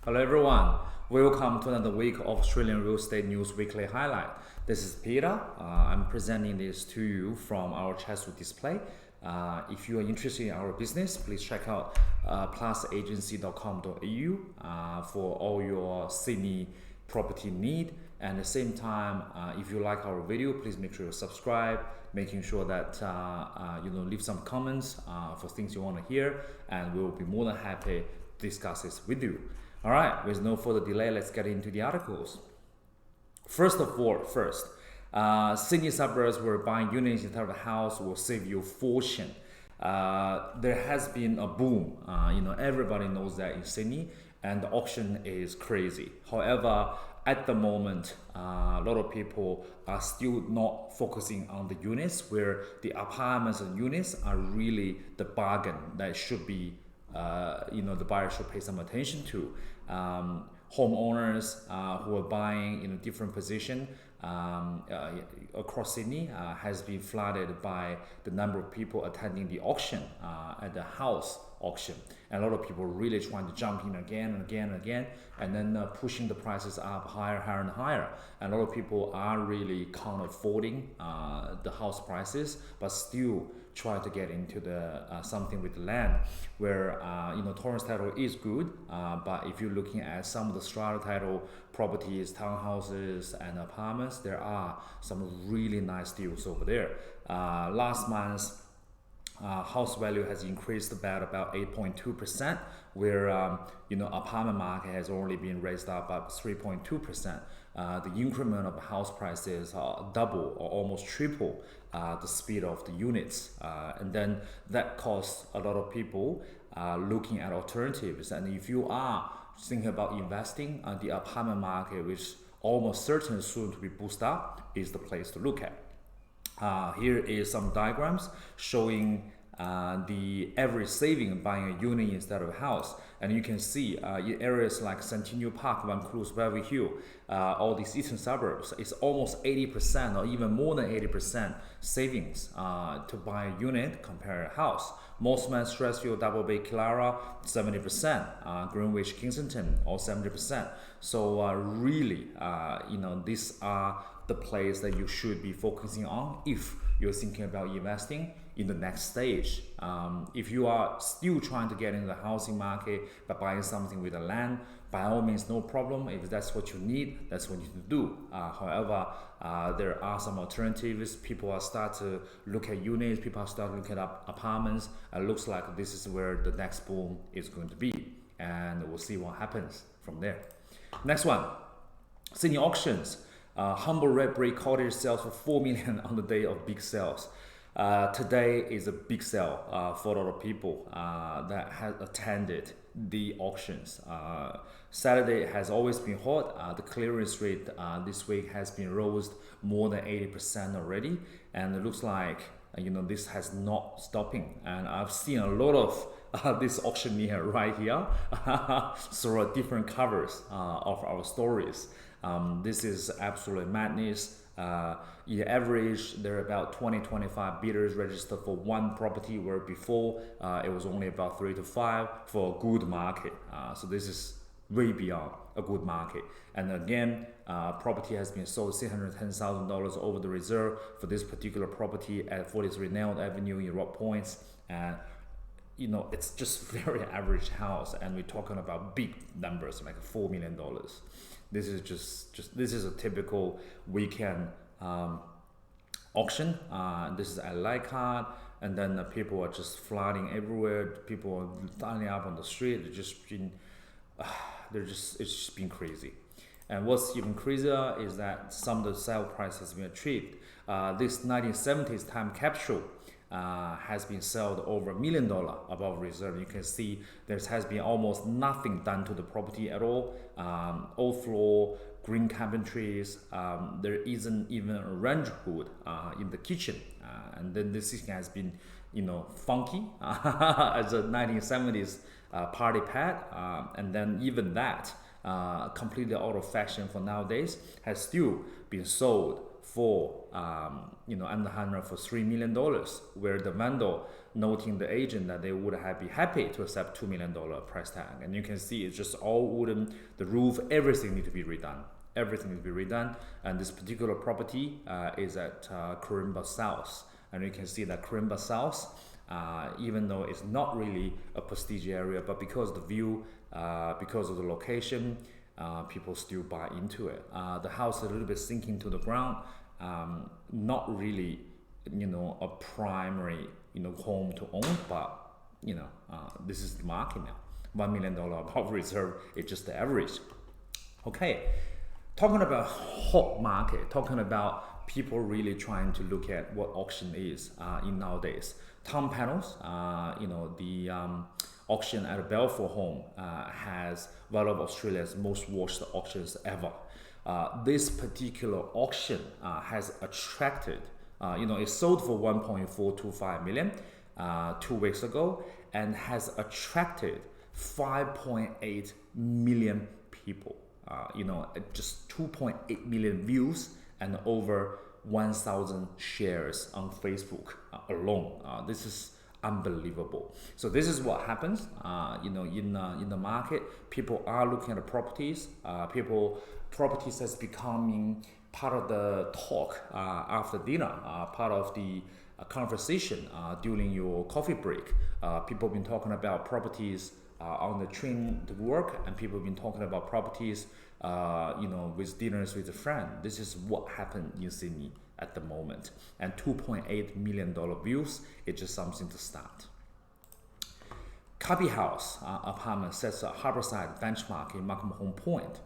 Hello everyone, welcome to another week of Australian Real Estate News Weekly Highlight. This is Peter. I'm presenting this to you from our Capsule display. If you are interested in our business, please check out plusagency.com.au for all your Sydney property need. And at the same time, if you like our video, please make sure you subscribe, making sure that leave some comments for things you want to hear, and we will be more than happy to discuss this with you. All right, with no further delay, let's get into the articles. First, Sydney suburbs where buying units instead of a house will save you a fortune. There has been a boom. Everybody knows that in Sydney, and the auction is crazy. However, at the moment, a lot of people are still not focusing on the units, where the apartments and units are really the bargain that should be, the buyer should pay some attention to. Homeowners who are buying in a different position across Sydney has been flooded by the number of people attending the auction at the house auction, and a lot of people really trying to jump in again and again and again, and then pushing the prices up higher and higher. And a lot of people are really can't affording the house prices, but still try to get into the something with the land, where Torrance title is good, but if you're looking at some of the strata title properties, townhouses and apartments, there are some really nice deals over there. Last month, house value has increased about 8.2%, where apartment market has only been raised up by 3.2%. The increment of house prices are double or almost triple the speed of the units, and then that costs a lot of people looking at alternatives. And if you are thinking about investing, the apartment market, which almost certainly soon to be boosted up, is the place to look at. Here is some diagrams showing the average saving buying a unit instead of a house, and you can see in areas like Centennial Park, Vancouver, Beverly Hills, all these eastern suburbs, it's almost 80% or even more than 80% savings to buy a unit compared to a house. Mosman, Stressfield, Double Bay, Killara, 70%. Greenwich, Kensington, all 70%. So really, these are the place that you should be focusing on if you're thinking about investing in the next stage. If you are still trying to get into the housing market by buying something with the land, by all means, no problem. If that's what you need, that's what you need to do. However, there are some alternatives. People are start to look at units, people are start looking at apartments. It looks like this is where the next boom is going to be, and we'll see what happens from there. Next one, Sydney auctions. Humble Red Brick Cottage sells for $4 million on the day of big sales. Today is a big sale for a lot of people that have attended the auctions. Saturday has always been hot. The clearance rate this week has been rose more than 80% already, and it looks like this has not stopping. And I've seen a lot of this auctioneer right here through different covers of our stories. This is absolute madness. In average, there are about 20-25 bidders registered for one property, where before it was only about 3 to 5 for a good market. So this is way beyond a good market. And again, property has been sold $610,000 over the reserve for this particular property at 43 Neld Avenue in Rock Points. And it's just very average house, and we're talking about big numbers like $4 million. This is this is a typical weekend auction. This is at Leichhardt, and then people are just flooding everywhere. People are lining up on the street. It's just been crazy. And what's even crazier is that some of the sale price has been achieved. This 1970s time capsule has been sold over $1 million above reserve. You can see there has been almost nothing done to the property at all. Old floor, green cabinetries. There isn't even a range hood in the kitchen. And then this thing has been, funky as a 1970s party pad. And then even that, completely out of fashion for nowadays, has still been sold for under 100 for $3 million, where the vendor noting the agent that they would be happy to accept $2 million price tag. And you can see it's just all wooden, the roof, everything need to be redone. Everything needs to be redone. And this particular property is at Corimba South. And you can see that Corimba South, even though it's not really a prestige area, but because of the view, because of the location, people still buy into it. The house is a little bit sinking to the ground, not really, a primary, home to own, but this is the market now. $1 million above reserve is just the average. Okay, talking about hot market, talking about people really trying to look at what auction is in nowadays. Town panels, the auction at Balfour Home has one of Australia's most watched auctions ever. This particular auction has attracted, it sold for 1.425 million 2 weeks ago and has attracted 5.8 million people. Just 2.8 million views and over 1,000 shares on Facebook alone. This is unbelievable. So this is what happens, in the market. People are looking at the properties. Properties has becoming part of the talk after dinner, part of the conversation during your coffee break. People have been talking about properties on the train to work, and people have been talking about properties, with dinners with a friend. This is what happened in Sydney at the moment. And $2.8 million views, it's just something to start. Cubby House apartment sets a harborside benchmark in Macmahon Point.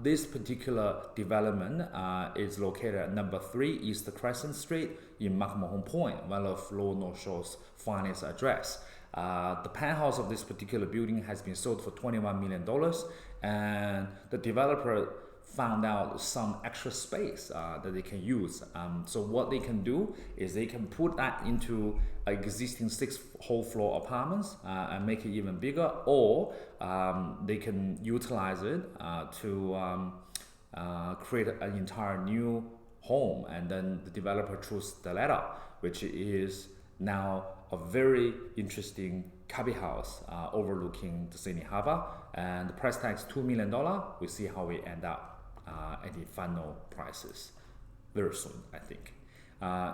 This particular development is located at number 3 East Crescent Street in Macmahon Point, one of Lower North Shore's finest address. The penthouse of this particular building has been sold for $21 million, and the developer found out some extra space that they can use. So what they can do is they can put that into existing 6 whole floor apartments and make it even bigger, or they can utilize it to create an entire new home, and then the developer chose the latter, which is now a very interesting cubby house overlooking the Sydney Harbour, and the price tag is $2 million. We'll see how we end up at the final prices very soon, I think.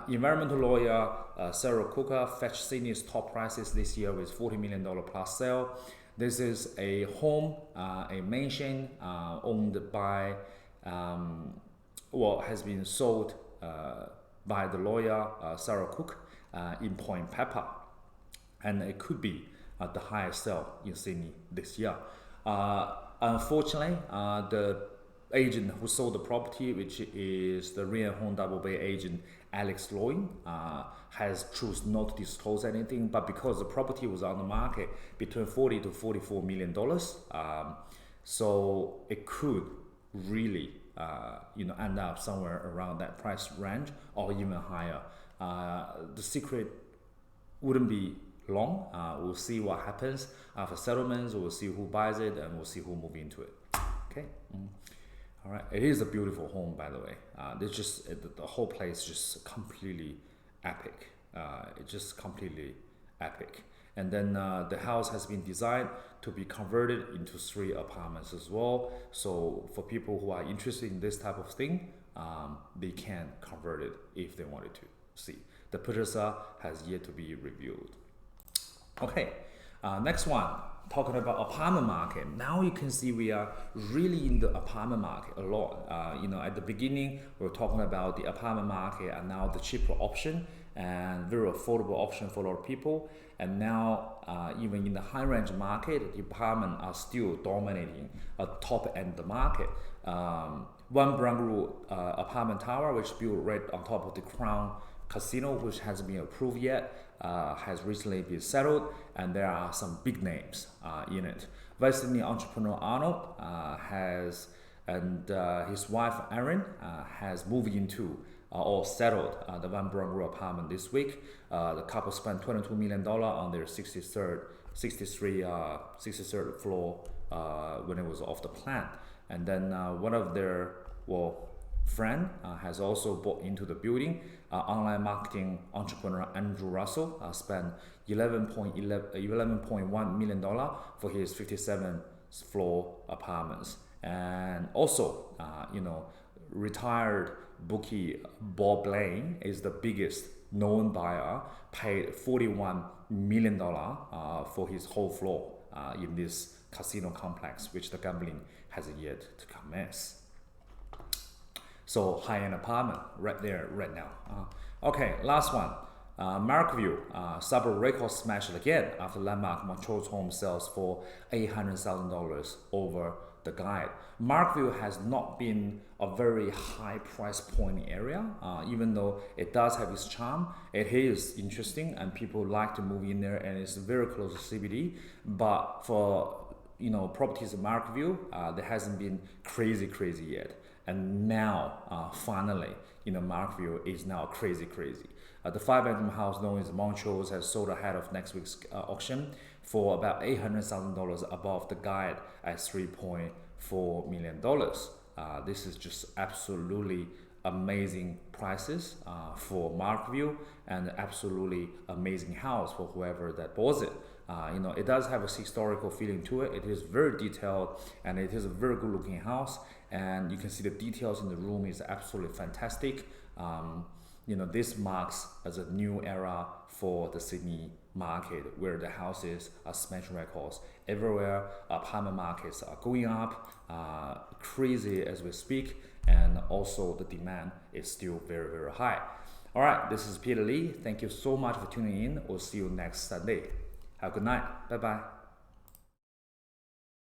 Environmental lawyer Sarah Cooker fetched Sydney's top prices this year with $40 million plus sale. This is a home, a mansion owned by, has been sold by the lawyer Sarah Cook in Point Pepper, and it could be the highest sale in Sydney this year. Unfortunately, the agent who sold the property, which is the Rian Home Double Bay agent Alex Loyne, has chosen not to disclose anything, but because the property was on the market between $40 to $44 million, so it could really end up somewhere around that price range or even higher. The secret wouldn't be long. We'll see what happens after settlements. We'll see who buys it, and we'll see who moves into it. Okay. All right. It is a beautiful home, by the way. There's just the whole place just completely epic. It's just completely epic. And then the house has been designed to be converted into 3 apartments as well. So for people who are interested in this type of thing, they can convert it if they wanted to. See, the purchaser has yet to be reviewed. Okay, next one, talking about apartment market. Now you can see we are really in the apartment market a lot. At the beginning we were talking about the apartment market, and now the cheaper option and very affordable option for a lot of people. And now even in the high range market, the apartment are still dominating a top end of the market. One Barangaroo apartment tower, which built right on top of the Crown Casino, which hasn't been approved yet, has recently been settled, and there are some big names in it. West Sydney entrepreneur Arnold and his wife Erin has moved into or settled the Van Barangaroo apartment this week. The couple spent $22 million on their 63rd floor when it was off the plan. And then one of their friend has also bought into the building. Online marketing entrepreneur Andrew Russell spent $11.1 million for his 57th floor apartments. And also, retired bookie Bob Lane is the biggest known buyer, paid $41 million for his whole floor in this casino complex, which the gambling has yet to commence. So high-end apartment right there, right now. Okay, last one. Markview, suburb record smashed again after landmark Montrose home sells for $800,000 over the guide. Markview has not been a very high price point area, even though it does have its charm. It is interesting and people like to move in there, and it's very close to CBD. But for properties in Markview, there hasn't been crazy yet. And now, finally, Markview is now crazy. The 5-bedroom house known as Montrose has sold ahead of next week's auction for about $800,000 above the guide at $3.4 million. This is just absolutely amazing prices for Markview, and absolutely amazing house for whoever that bought it. It does have a historical feeling to it. It is very detailed, and it is a very good looking house, and you can see the details in the room is absolutely fantastic. This marks as a new era for the Sydney market, where the houses are smashing records everywhere. Apartment markets are going up crazy as we speak, and also the demand is still very high. All right, this is Peter Lee. Thank you so much for tuning in. We'll see you next Sunday. Have a good night. Bye bye.